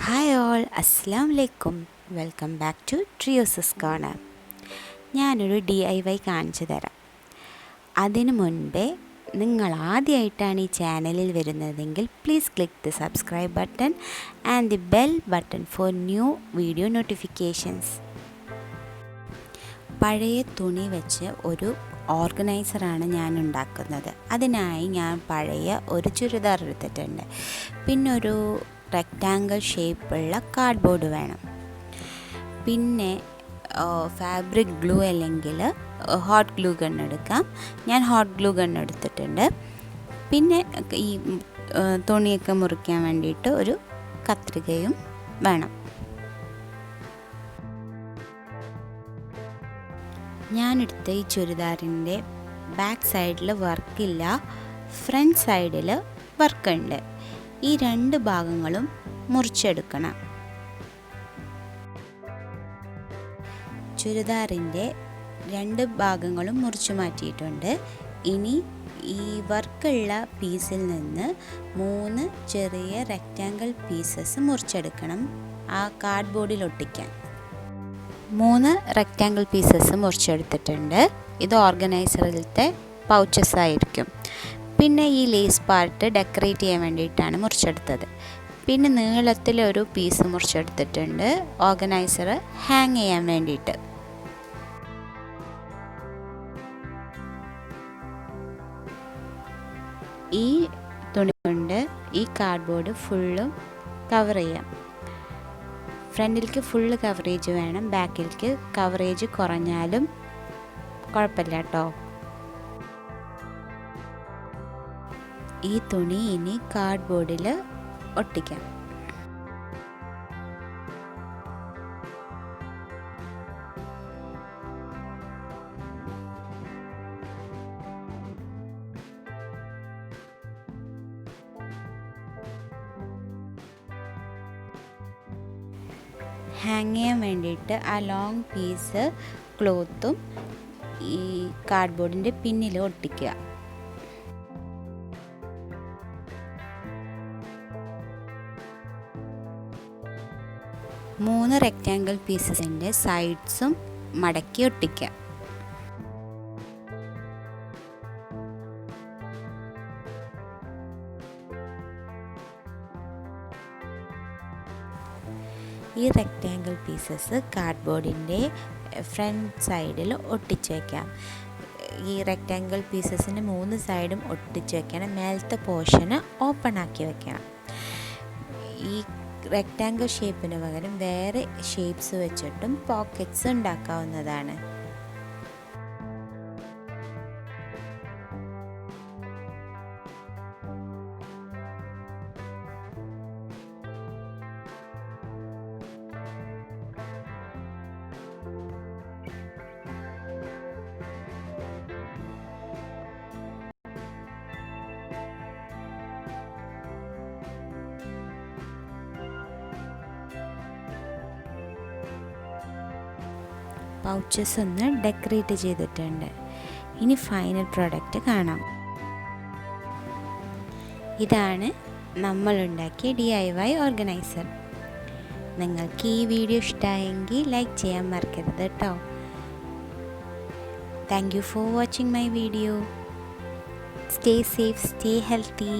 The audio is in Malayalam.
ഹായ് ഓൾ, അസ്സലാമു അലൈക്കും. Welcome back to SIS corner. ഞാനൊരു DIY കാണിച്ചു തരാം. അതിനു മുൻപേ നിങ്ങൾ ആദ്യമായിട്ടാണ് ഈ ചാനലിൽ വരുന്നതെങ്കിൽ please click the subscribe button and the bell button for new video notifications. പഴയ തുണി വെച്ച് ഒരു ഓർഗനൈസറാണ് ഞാൻ ഉണ്ടാക്കുന്നത്. അതിനായി ഞാൻ പഴയ ഒരു ചുരിദാർ എടുത്തിട്ടുണ്ട്. പിന്നെ ഒരു റെക്റ്റാങ്കിൾ ഷേപ്പുള്ള കാർഡ്ബോർഡ് വേണം. പിന്നെ ഫാബ്രിക് ഗ്ലൂ അല്ലെങ്കിൽ ഹോട്ട് ഗ്ലൂ ഗൺ എടുക്കാം. ഞാൻ ഹോട്ട് ഗ്ലൂ ഗൺ എടുത്തിട്ടുണ്ട്. പിന്നെ ഈ തുണിയൊക്കെ മുറിക്കാൻ വേണ്ടിയിട്ട് ഒരു കത്രികയും വേണം. ഞാനെടുത്ത ഈ ചുരിദാറിൻ്റെ ബാക്ക് സൈഡിൽ വർക്കില്ല, ഫ്രണ്ട് സൈഡിൽ വർക്കുണ്ട്. ഈ രണ്ട് ഭാഗങ്ങളും മുറിച്ചെടുക്കണം. ചുരിദാറിൻ്റെ രണ്ട് ഭാഗങ്ങളും മുറിച്ചു മാറ്റിയിട്ടുണ്ട്. ഇനി ഈ വർക്കുള്ള പീസിൽ നിന്ന് 3 ചെറിയ റെക്റ്റാങ്കിൾ പീസസ് മുറിച്ചെടുക്കണം ആ കാർഡ്ബോർഡിൽ ഒട്ടിക്കാൻ. 3 റെക്റ്റാങ്കിൾ പീസസ് മുറിച്ചെടുത്തിട്ടുണ്ട്. ഇത് ഓർഗനൈസറിലത്തെ പൗച്ചസ് ആയിരിക്കും. പിന്നെ ഈ ലേസ് പാർട്ട് ഡെക്കറേറ്റ് ചെയ്യാൻ വേണ്ടിയിട്ടാണ് മുറിച്ചെടുത്തത്. പിന്നെ നീളത്തിലൊരു പീസ് മുറിച്ചെടുത്തിട്ടുണ്ട് ഓർഗനൈസർ ഹാങ് ചെയ്യാൻ വേണ്ടിയിട്ട്. ഈ തുണി കൊണ്ട് ഈ കാർഡ്ബോർഡ് ഫുള്ളും കവർ ചെയ്യാം. ഫ്രണ്ടിലേക്ക് ഫുള്ള് കവറേജ് വേണം, ബാക്കിലേക്ക് കവറേജ് കുറഞ്ഞാലും കുഴപ്പമില്ല കേട്ടോ. ഈ തുണി ഇനി കാർഡ്ബോർഡിൽ ഒട്ടിക്കാം. ഹാങ് ചെയ്യാൻ വേണ്ടിയിട്ട് ആ ലോങ് പീസ് ക്ലോത്തും ഈ കാർഡ്ബോർഡിൻ്റെ പിന്നിൽ ഒട്ടിക്കുക. മൂന്ന് റെക്റ്റാങ്കിൾ പീസസിൻ്റെ സൈഡ്സും മടക്കി ഒട്ടിക്കുക. ഈ റെക്റ്റാങ്കിൾ പീസസ് കാർഡ്ബോർഡിൻ്റെ ഫ്രണ്ട് സൈഡിൽ ഒട്ടിച്ച് വയ്ക്കാം. ഈ റെക്റ്റാങ്കിൾ പീസസിൻ്റെ 3 സൈഡും ഒട്ടിച്ച് വയ്ക്കണം. മേലത്തെ പോർഷന് ഓപ്പൺ ആക്കി വയ്ക്കണം. ഈ റെക്റ്റാങ്കിൾ ഷേപ്പിന് പകരം വേറെ ഷേപ്സ് വെച്ചിട്ടും പോക്കറ്റ്സ് ഉണ്ടാക്കാവുന്നതാണ്. പൗച്ചസ് ഒന്ന് ഡെക്കറേറ്റ് ചെയ്തിട്ടുണ്ട്. ഇനി ഫൈനൽ പ്രോഡക്റ്റ് കാണാം. ഇതാണ് നമ്മളുണ്ടാക്കിയ DIY ഓർഗനൈസർ. നിങ്ങൾക്ക് ഈ വീഡിയോ ഇഷ്ടമായെങ്കിൽ ലൈക്ക് ചെയ്യാൻ മറക്കരുത് കേട്ടോ. Thank you for watching my video. Stay safe, stay healthy.